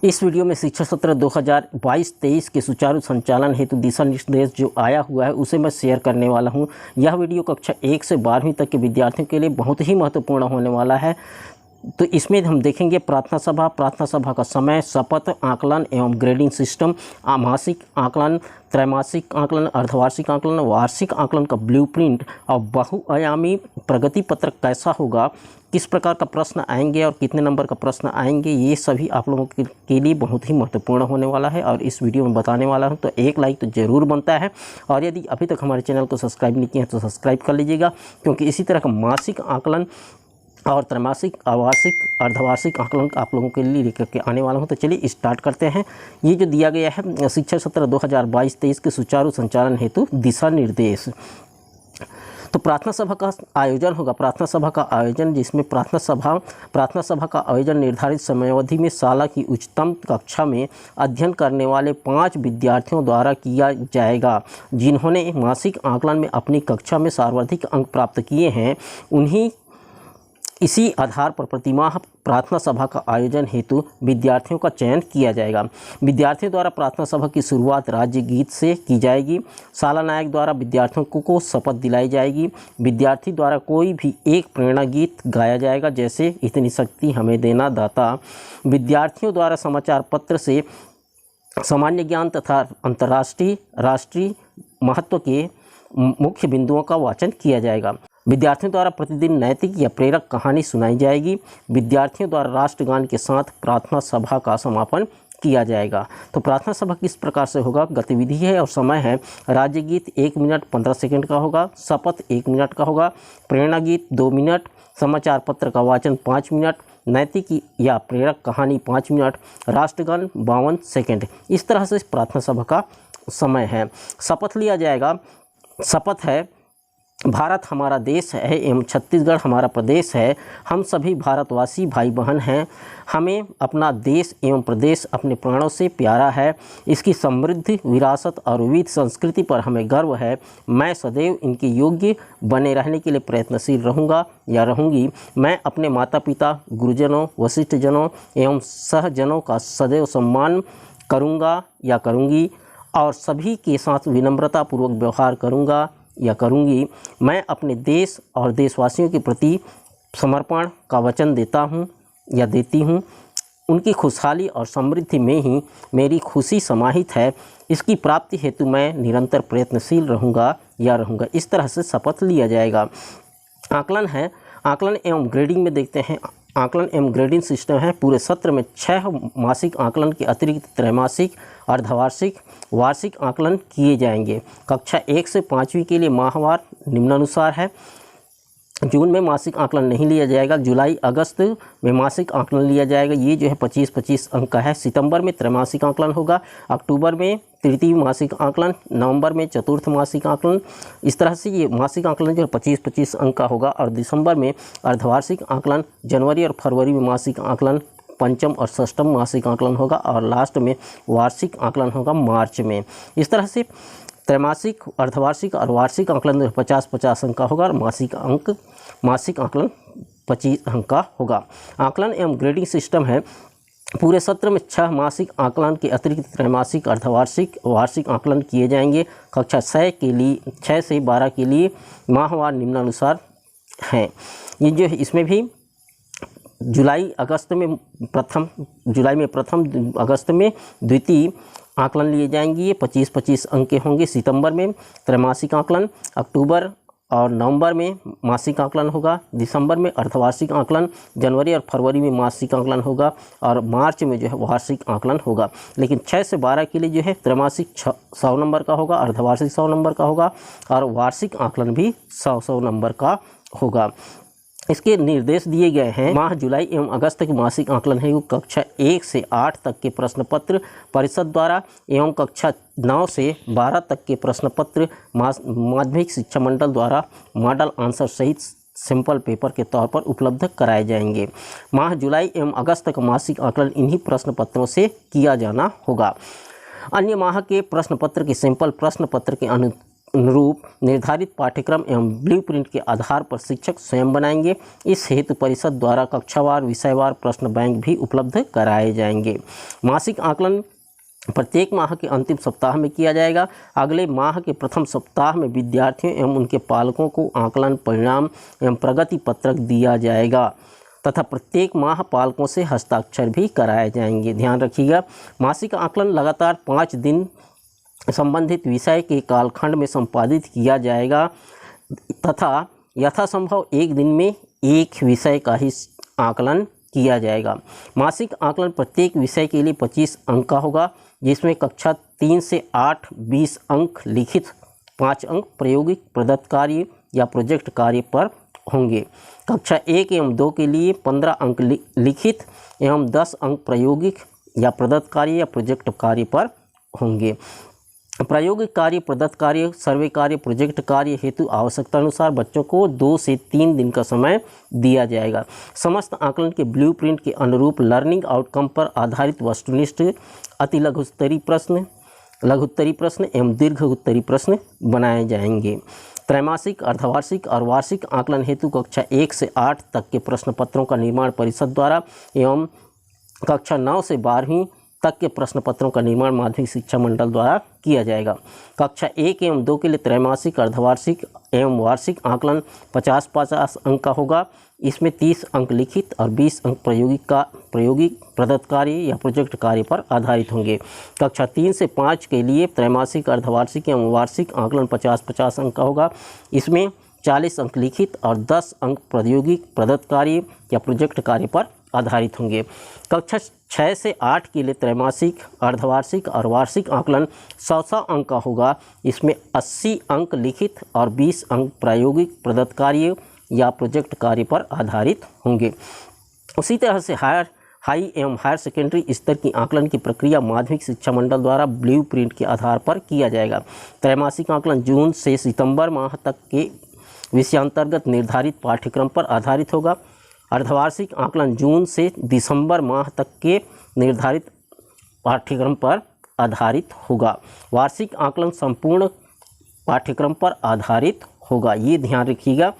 इस वीडियो में शिक्षा सत्र 2022-23 के सुचारू संचालन हेतु दिशा निर्देश जो आया हुआ है उसे मैं शेयर करने वाला हूं। यह वीडियो कक्षा 1 से 12वीं तक के विद्यार्थियों के लिए बहुत ही महत्वपूर्ण होने वाला है। तो इसमें हम देखेंगे प्रार्थना सभा का समय, शपथ, आकलन एवं ग्रेडिंग सिस्टम, मासिक आकलन, त्रैमासिक आकलन, अर्धवार्षिक आकलन, वार्षिक आकलन का ब्लूप्रिंट और बहुआयामी प्रगति पत्रक कैसा होगा, किस प्रकार का प्रश्न आएंगे और कितने नंबर का प्रश्न आएंगे, ये सभी आप लोगों के लिए बहुत ही महत्वपूर्ण होने वाला है और इस वीडियो में बताने वाला हूं। तो एक लाइक तो ज़रूर बनता है और यदि अभी तक हमारे चैनल को सब्सक्राइब नहीं किया है तो सब्सक्राइब कर लीजिएगा, क्योंकि इसी तरह का मासिक आकलन और त्रैमासिक, अवार्षिक, अर्धवार्षिक आकलन आप लोगों के लिए लेकर के आने वाला हूं। तो चलिए स्टार्ट करते हैं। ये जो दिया गया है शिक्षा सत्र 2022-23 के सुचारू संचालन हेतु दिशा निर्देश। तो प्रार्थना सभा का आयोजन होगा। प्रार्थना सभा का आयोजन, जिसमें प्रार्थना सभा का आयोजन निर्धारित समयावधि में शाला की उच्चतम कक्षा में अध्ययन करने वाले 5 विद्यार्थियों द्वारा किया जाएगा जिन्होंने मासिक आकलन में अपनी कक्षा में सर्वाधिक अंक प्राप्त किए हैं। उन्हीं इसी आधार पर प्रतिमाह प्रार्थना सभा का आयोजन हेतु विद्यार्थियों का चयन किया जाएगा। विद्यार्थियों द्वारा प्रार्थना सभा की शुरुआत राज्य गीत से की जाएगी। शाला नायक द्वारा विद्यार्थियों को शपथ दिलाई जाएगी। विद्यार्थी द्वारा कोई भी एक प्रेरणा गीत गाया जाएगा, जैसे इतनी शक्ति हमें देना दाता। विद्यार्थियों द्वारा समाचार पत्र से सामान्य ज्ञान तथा अंतर्राष्ट्रीय राष्ट्रीय महत्व के मुख्य बिंदुओं का वाचन किया जाएगा। विद्यार्थियों द्वारा प्रतिदिन नैतिक या प्रेरक कहानी सुनाई जाएगी। विद्यार्थियों द्वारा राष्ट्रगान के साथ प्रार्थना सभा का समापन किया जाएगा। तो प्रार्थना सभा किस प्रकार से होगा, गतिविधि है और समय है। राज्य गीत 1 मिनट 15 सेकंड का होगा, शपथ 1 मिनट का होगा, प्रेरणा गीत 2 मिनट, समाचार पत्र का वाचन 5 मिनट, नैतिक या प्रेरक कहानी 5 मिनट, राष्ट्रगान 52 सेकंड। इस तरह से प्रार्थना सभा का समय है। शपथ लिया जाएगा। शपथ है, भारत हमारा देश है एवं छत्तीसगढ़ हमारा प्रदेश है। हम सभी भारतवासी भाई बहन हैं। हमें अपना देश एवं प्रदेश अपने प्राणों से प्यारा है। इसकी समृद्ध विरासत और विविध संस्कृति पर हमें गर्व है। मैं सदैव इनके योग्य बने रहने के लिए प्रयत्नशील रहूँगा या रहूँगी। मैं अपने माता पिता, गुरुजनों, वरिष्ठजनों एवं सहजनों का सदैव सम्मान करूँगा या करूँगी और सभी के साथ विनम्रतापूर्वक व्यवहार करूँगा या करूँगी। मैं अपने देश और देशवासियों के प्रति समर्पण का वचन देता हूँ या देती हूँ। उनकी खुशहाली और समृद्धि में ही मेरी खुशी समाहित है। इसकी प्राप्ति हेतु मैं निरंतर प्रयत्नशील रहूँगा या रहूँगा। इस तरह से शपथ लिया जाएगा। आकलन है। आकलन एवं ग्रेडिंग में देखते हैं। आकलन एवं ग्रेडिंग सिस्टम है। पूरे सत्र में 6 मासिक आकलन के अतिरिक्त त्रैमासिक, अर्धवार्षिक, वार्षिक आकलन किए जाएंगे। कक्षा 1 से 5वीं के लिए माहवार निम्नानुसार है। जून में मासिक आकलन नहीं लिया जाएगा। जुलाई अगस्त में मासिक आकलन लिया जाएगा। ये जो है 25-25 अंक का है। सितंबर में त्रैमासिक आकलन होगा। अक्टूबर में तृतीय मासिक आकलन, नवंबर में चतुर्थ मासिक आकलन। इस तरह से ये मासिक आकलन जो है 25-25 अंक का होगा। और दिसंबर में अर्धवार्षिक आकलन, जनवरी और फरवरी में मासिक आकलन, पंचम और षष्ठम मासिक आकलन होगा और लास्ट में वार्षिक आकलन होगा मार्च में। इस तरह से त्रैमासिक, अर्धवार्षिक और वार्षिक आकलन 50-50 अंक का होगा और मासिक आकलन 25 अंक का होगा। आकलन एवं ग्रेडिंग सिस्टम है। पूरे सत्र में 6 मासिक आकलन के अतिरिक्त त्रैमासिक, अर्धवार्षिक, वार्षिक आकलन किए जाएंगे। कक्षा 6 से 12 के लिए माहवार निम्नानुसार हैं। ये जो है इसमें भी जुलाई में प्रथम, अगस्त में द्वितीय आकलन लिए जाएंगे। ये 25-25 अंक के होंगे। सितंबर में त्रैमासिक आकलन, अक्टूबर और नवंबर में मासिक आकलन होगा। दिसंबर में अर्धवार्षिक आकलन, जनवरी और फरवरी में मासिक आकलन होगा और मार्च में जो है वार्षिक आकलन होगा। लेकिन 6 से 12 के लिए जो है त्रैमासिक 100 नंबर का होगा, अर्धवार्षिक 100 नंबर का होगा और वार्षिक आकलन भी 100 नंबर का होगा। इसके निर्देश दिए गए हैं। माह जुलाई एवं अगस्त के मासिक आकलन है कक्षा 1 से 8 तक के प्रश्न पत्र परिषद द्वारा एवं कक्षा 9 से 12 तक के प्रश्न पत्र माध्यमिक शिक्षा मंडल द्वारा मॉडल आंसर सहित सैंपल पेपर के तौर पर उपलब्ध कराए जाएंगे। माह जुलाई एवं अगस्त का मासिक आकलन इन्हीं प्रश्न पत्रों से किया जाना होगा। अन्य माह के प्रश्न पत्र के सैंपल प्रश्न पत्र के अनुरूप निर्धारित पाठ्यक्रम एवं ब्लूप्रिंट के आधार पर शिक्षक स्वयं बनाएंगे। इस हेतु परिषद द्वारा कक्षावार विषयवार प्रश्न बैंक भी उपलब्ध कराए जाएंगे। मासिक आकलन प्रत्येक माह के अंतिम सप्ताह में किया जाएगा। अगले माह के प्रथम सप्ताह में विद्यार्थियों एवं उनके पालकों को आकलन परिणाम एवं प्रगति पत्रक दिया जाएगा तथा प्रत्येक माह पालकों से हस्ताक्षर भी कराए जाएंगे। ध्यान रखिएगा, मासिक आकलन लगातार 5 दिन संबंधित विषय के कालखंड में संपादित किया जाएगा तथा यथासंभव एक दिन में एक विषय का ही आकलन किया जाएगा। मासिक आकलन प्रत्येक विषय के लिए 25 अंक का होगा, जिसमें कक्षा 3 से 8 20 अंक लिखित, 5 अंक प्रायोगिक प्रदत्त कार्य या प्रोजेक्ट कार्य पर होंगे। कक्षा 1 एवं 2 के लिए 15 अंक लिखित एवं 10 अंक प्रायोगिक या प्रदत्त कार्य या प्रोजेक्ट कार्य पर होंगे। प्रायोगिक कार्य, प्रदत्त कार्य, सर्वे कार्य, प्रोजेक्ट कार्य हेतु आवश्यकता अनुसार बच्चों को 2 से 3 दिन का समय दिया जाएगा। समस्त आकलन के ब्लूप्रिंट के अनुरूप लर्निंग आउटकम पर आधारित वस्तुनिष्ठ अति लघुस्तरीय प्रश्न, लघुत्तरीय प्रश्न एवं दीर्घ उत्तरीय प्रश्न बनाए जाएंगे। त्रैमासिक, अर्धवार्षिक और वार्षिक आकलन हेतु कक्षा 1 से 8 तक के प्रश्न पत्रों का निर्माण परिषद द्वारा एवं कक्षा 9 से 12वीं तक के प्रश्न पत्रों का निर्माण माध्यमिक शिक्षा मंडल द्वारा किया जाएगा। कक्षा 1 एवं 2 के लिए त्रैमासिक, अर्धवार्षिक एवं वार्षिक आकलन 50-50 अंक का होगा। इसमें 30 अंक लिखित और 20 अंक प्रायोगिक प्रदत्त कार्य या प्रोजेक्ट कार्य पर आधारित होंगे। कक्षा 3 से 5 के लिए त्रैमासिक, अर्धवार्षिक एवं वार्षिक आकलन 50-50 अंक का होगा। इसमें 40 अंक लिखित और 10 अंक प्रायोगिक प्रदत्त कार्य या प्रोजेक्ट कार्य पर आधारित होंगे। कक्षा 6 से 8 के लिए त्रैमासिक, अर्धवार्षिक और वार्षिक आकलन 100 अंक का होगा। इसमें 80 अंक लिखित और 20 अंक प्रायोगिक प्रदत्त कार्य या प्रोजेक्ट कार्य पर आधारित होंगे। उसी तरह से हाई एवं हायर सेकेंडरी स्तर की आकलन की प्रक्रिया माध्यमिक शिक्षा मंडल द्वारा ब्लूप्रिंट के आधार पर किया जाएगा। त्रैमासिक आकलन जून से सितंबर माह तक के विषयांतर्गत निर्धारित पाठ्यक्रम पर आधारित होगा। अर्धवार्षिक आकलन जून से दिसंबर माह तक के निर्धारित पाठ्यक्रम पर आधारित होगा। वार्षिक आकलन संपूर्ण पाठ्यक्रम पर आधारित होगा। ये ध्यान रखिएगा,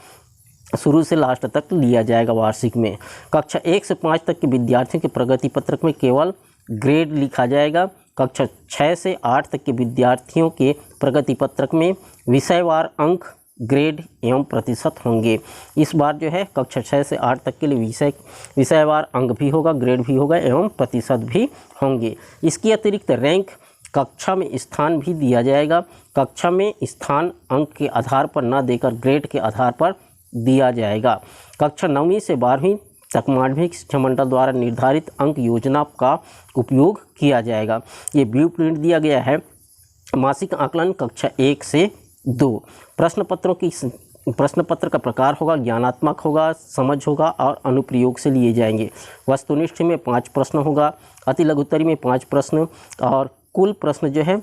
शुरू से लास्ट तक लिया जाएगा वार्षिक में। कक्षा 1 से 5 तक के विद्यार्थियों के प्रगति पत्रक में केवल ग्रेड लिखा जाएगा। कक्षा 6 से 8 तक के विद्यार्थियों के प्रगति पत्रक में विषयवार अंक, ग्रेड एवं प्रतिशत होंगे। इस बार जो है कक्षा 6 से 8 तक के लिए विषयवार अंक भी होगा, ग्रेड भी होगा एवं प्रतिशत भी होंगे। इसके अतिरिक्त रैंक, कक्षा में स्थान भी दिया जाएगा। कक्षा में स्थान अंक के आधार पर न देकर ग्रेड के आधार पर दिया जाएगा। कक्षा 9वीं से 12वीं तक माध्यमिक शिक्षा मंडल द्वारा निर्धारित अंक योजना का उपयोग किया जाएगा। ये ब्लूप्रिंट दिया गया है। मासिक आकलन कक्षा 1 से 2। प्रश्न पत्र का प्रकार होगा, ज्ञानात्मक होगा, समझ होगा और अनुप्रयोग से लिए जाएंगे। वस्तुनिष्ठ में 5 प्रश्न होगा, अति लघुत्तरी में 5 प्रश्न और कुल प्रश्न जो है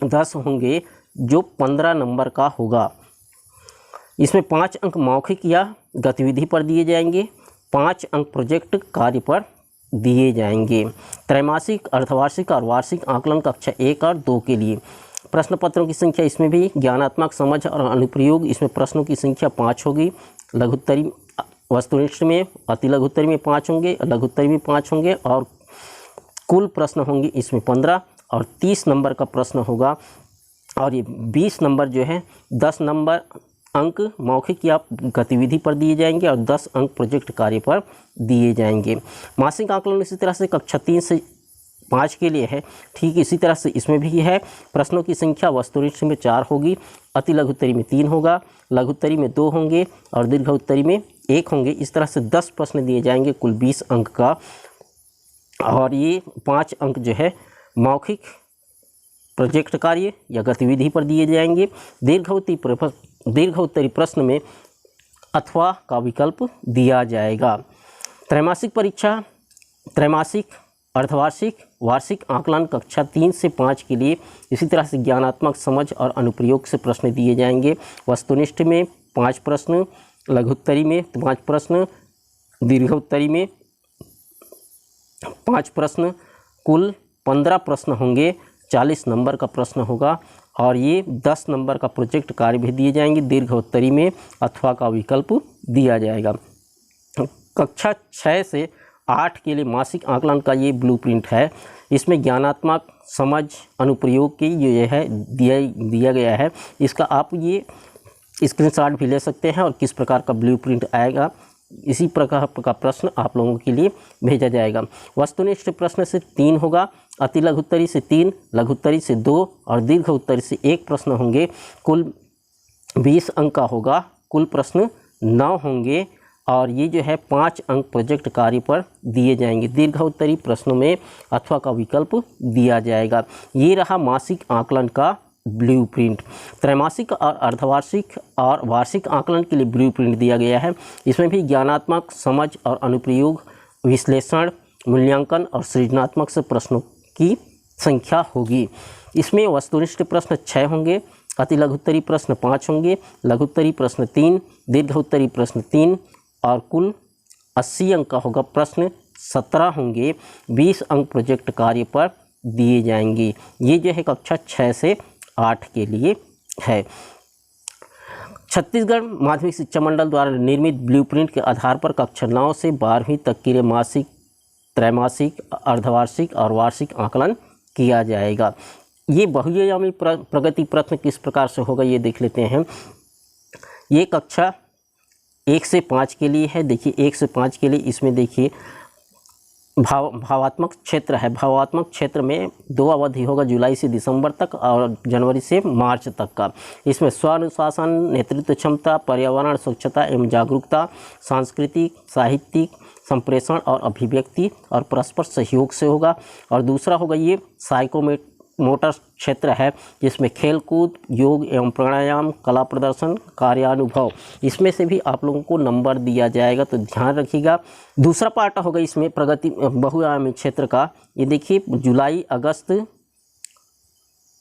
10 होंगे, जो 15 नंबर का होगा। इसमें 5 अंक मौखिक या गतिविधि पर दिए जाएंगे, 5 अंक प्रोजेक्ट कार्य पर दिए जाएंगे। त्रैमासिक, अर्धवार्षिक और वार्षिक आकलन कक्षा 1 और 2 के लिए प्रश्न पत्रों की संख्या, इसमें भी ज्ञानात्मक, समझ और अनुप्रयोग, इसमें प्रश्नों की संख्या 5 होगी। लघुत्तरी, वस्तुनिष्ठ में अति लघुत्तरी में 5 होंगे, लघुत्तरी में 5 होंगे और कुल प्रश्न होंगे इसमें 15 और 30 नंबर का प्रश्न होगा। और ये 20 नंबर जो है 10 नंबर अंक मौखिक या गतिविधि पर दिए जाएंगे और 10 अंक प्रोजेक्ट कार्य पर दिए जाएंगे। मासिक आकलन इसी तरह से कक्षा 3 से 5 के लिए है। ठीक इसी तरह से इसमें भी है। प्रश्नों की संख्या वस्तुनिष्ठ में 4 होगी, अति लघुत्तरी में 3 होगा, लघुत्तरी में 2 होंगे और दीर्घ उत्तरी में 1 होंगे। इस तरह से 10 प्रश्न दिए जाएंगे कुल 20 अंक का। और ये 5 अंक जो है मौखिक, प्रोजेक्ट कार्य या गतिविधि पर दिए जाएंगे। दीर्घ उत्तरी प्रश्न में अथवा का विकल्प दिया जाएगा। त्रैमासिक परीक्षा, त्रैमासिक, अर्धवार्षिक, वार्षिक आकलन कक्षा 3 से 5 के लिए इसी तरह से ज्ञानात्मक, समझ और अनुप्रयोग से प्रश्न दिए जाएंगे। वस्तुनिष्ठ में 5 प्रश्न, लघुत्तरी में 5 प्रश्न, दीर्घोत्तरी में 5 प्रश्न, कुल 15 प्रश्न होंगे 40 नंबर का प्रश्न होगा और ये 10 नंबर का प्रोजेक्ट कार्य भी दिए जाएंगे, दीर्घोत्तरी में अथवा का विकल्प दिया जाएगा। कक्षा 6 से 8 के लिए मासिक आकलन का ये ब्लूप्रिंट है। इसमें ज्ञानात्मक समझ अनुप्रयोग की जो ये है दिया गया है, इसका आप ये स्क्रीनशॉट भी ले सकते हैं और किस प्रकार का ब्लूप्रिंट आएगा इसी प्रकार का प्रश्न आप लोगों के लिए भेजा जाएगा। वस्तुनिष्ठ प्रश्न से 3 होगा, अति लघु उत्तरी से 3, लघु उत्तरी से 2 और दीर्घ उत्तरी से 1 प्रश्न होंगे। कुल 20 अंक का होगा, कुल प्रश्न 9 होंगे और ये जो है 5 अंक प्रोजेक्ट कार्य पर दिए जाएंगे। दीर्घ उत्तरी प्रश्नों में अथवा का विकल्प दिया जाएगा। ये रहा मासिक आकलन का ब्लूप्रिंट। त्रैमासिक और अर्धवार्षिक और वार्षिक आकलन के लिए ब्लूप्रिंट दिया गया है। इसमें भी ज्ञानात्मक समझ और अनुप्रयोग, विश्लेषण, मूल्यांकन और सृजनात्मक से प्रश्नों की संख्या होगी। इसमें वस्तुनिष्ठ प्रश्न 6 होंगे, अति लघुत्तरी प्रश्न 5 होंगे, लघुत्तरी प्रश्न 3, दीर्घोत्तरी प्रश्न 3 और कुल 80 अंक का होगा। प्रश्न 17 होंगे, 20 अंक प्रोजेक्ट कार्य पर दिए जाएंगे। ये जो है कक्षा 6 से 8 के लिए है। छत्तीसगढ़ माध्यमिक शिक्षा मंडल द्वारा निर्मित ब्लूप्रिंट के आधार पर कक्षा 9 से 12वीं तक के लिए मासिक, त्रैमासिक, अर्धवार्षिक और वार्षिक आकलन किया जाएगा। ये बहुआयामी प्रगति प्रश्न किस प्रकार से होगा ये देख लेते हैं। ये कक्षा 1 से 5 के लिए है। देखिए 1 से 5 के लिए इसमें देखिए भावात्मक क्षेत्र है। भावात्मक क्षेत्र में 2 अवधि होगा, जुलाई से दिसंबर तक और जनवरी से मार्च तक का। इसमें स्वानुशासन, नेतृत्व क्षमता, पर्यावरण स्वच्छता एवं जागरूकता, सांस्कृतिक, साहित्यिक, संप्रेषण और अभिव्यक्ति और परस्पर सहयोग से होगा। और दूसरा होगा ये साइकोमोटर क्षेत्र है, जिसमें खेलकूद, योग एवं प्राणायाम, कला प्रदर्शन, कार्यानुभव, इसमें से भी आप लोगों को नंबर दिया जाएगा, तो ध्यान रखिएगा। दूसरा पार्ट होगा इसमें प्रगति बहुआयामी क्षेत्र का। ये देखिए जुलाई अगस्त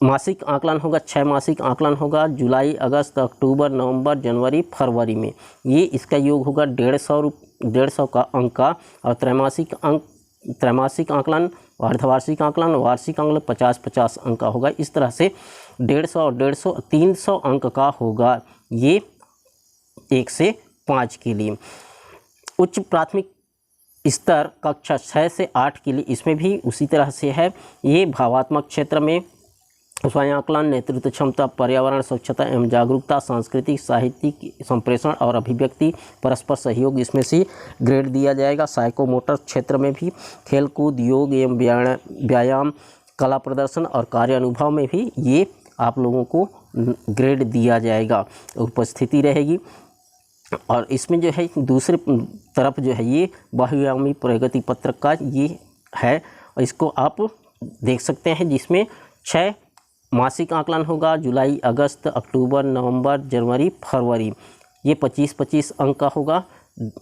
मासिक आकलन होगा, 6 मासिक आकलन होगा, जुलाई अगस्त अक्टूबर नवंबर जनवरी फरवरी में। ये इसका योग होगा 150 का अंक का। और त्रैमासिक आकलन, अर्धवार्षिक आकलन, वार्षिक आकलन 50-50 अंक का होगा। इस तरह से 150 और 150 300 अंक का होगा ये 1 से 5 के लिए। उच्च प्राथमिक स्तर कक्षा 6 से 8 के लिए इसमें भी उसी तरह से है। ये भावात्मक क्षेत्र में स्वयं आकलन, नेतृत्व क्षमता, पर्यावरण स्वच्छता एवं जागरूकता, सांस्कृतिक, साहित्यिक, संप्रेषण और अभिव्यक्ति, परस्पर सहयोग, इसमें से ग्रेड दिया जाएगा। साइकोमोटर क्षेत्र में भी खेलकूद, योग एवं व्यायाम, कला प्रदर्शन और कार्यानुभव में भी ये आप लोगों को ग्रेड दिया जाएगा, उपस्थिति रहेगी। और इसमें जो है दूसरे तरफ जो है ये बहुआयामी प्रगति पत्रक का ये है, और इसको आप देख सकते हैं, जिसमें 6 मासिक आकलन होगा, जुलाई अगस्त अक्टूबर नवंबर जनवरी फरवरी। ये 25-25 अंक का होगा,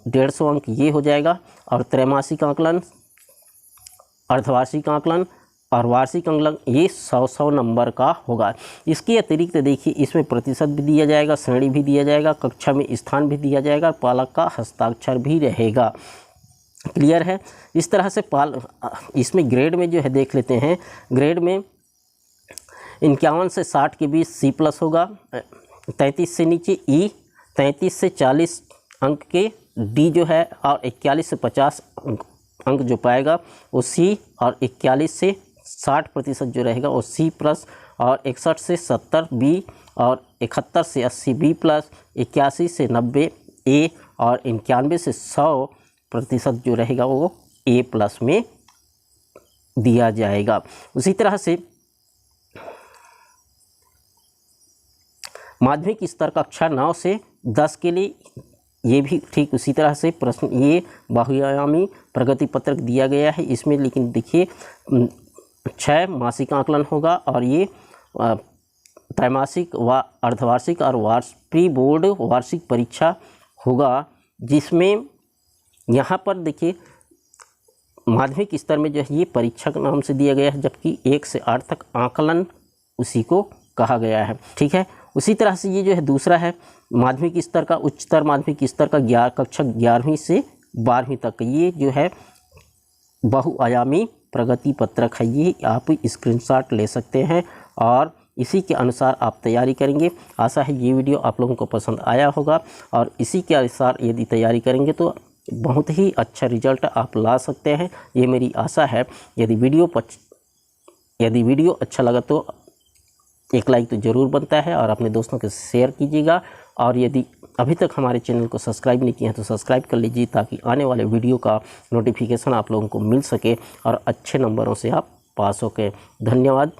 150 अंक ये हो जाएगा। और त्रैमासिक आकलन, अर्धवार्षिक आकलन और वार्षिक आकलन ये 100 नंबर का होगा। इसके अतिरिक्त देखिए इसमें प्रतिशत भी दिया जाएगा, श्रेणी भी दिया जाएगा, कक्षा में स्थान भी दिया जाएगा, पालक का हस्ताक्षर भी रहेगा। क्लियर है। इस तरह से इसमें ग्रेड में जो है देख लेते हैं। ग्रेड में 51 से 60 के बीच C+ होगा, 33 से नीचे E, 33 से 40 अंक के D जो है, और 41 से 50 अंक जो पाएगा वो C, और 41 से 60% जो रहेगा वो C+, और 61 से 70 B, और 71 से 80 B+, 81 से 90 A, और 91 से 100% जो रहेगा वो A+ में दिया जाएगा। उसी तरह से माध्यमिक स्तर कक्षा 9 से 10 के लिए ये भी ठीक उसी तरह से प्रश्न, ये बहुआयामी प्रगति पत्रक दिया गया है इसमें। लेकिन देखिए 6 मासिक आकलन होगा, और ये त्रैमासिक व अर्धवार्षिक और प्री बोर्ड वार्षिक परीक्षा होगा, जिसमें यहाँ पर देखिए माध्यमिक स्तर में जो है ये परीक्षा के नाम से दिया गया है, जबकि 1 से 8 तक आकलन उसी को कहा गया है। ठीक है। उसी तरह से ये जो है दूसरा है माध्यमिक स्तर का, उच्चतर माध्यमिक स्तर का कक्षा 11वीं से 12वीं तक, ये जो है बहुआयामी प्रगति पत्रक है, ये आप स्क्रीनशॉट ले सकते हैं और इसी के अनुसार आप तैयारी करेंगे। आशा है ये वीडियो आप लोगों को पसंद आया होगा और इसी के अनुसार यदि तैयारी करेंगे तो बहुत ही अच्छा रिजल्ट आप ला सकते हैं, ये मेरी आशा है। यदि वीडियो अच्छा लगा तो एक लाइक तो ज़रूर बनता है और अपने दोस्तों के शेयर कीजिएगा। और यदि अभी तक हमारे चैनल को सब्सक्राइब नहीं किया है तो सब्सक्राइब कर लीजिए, ताकि आने वाले वीडियो का नोटिफिकेशन आप लोगों को मिल सके और अच्छे नंबरों से आप पास हो के। धन्यवाद।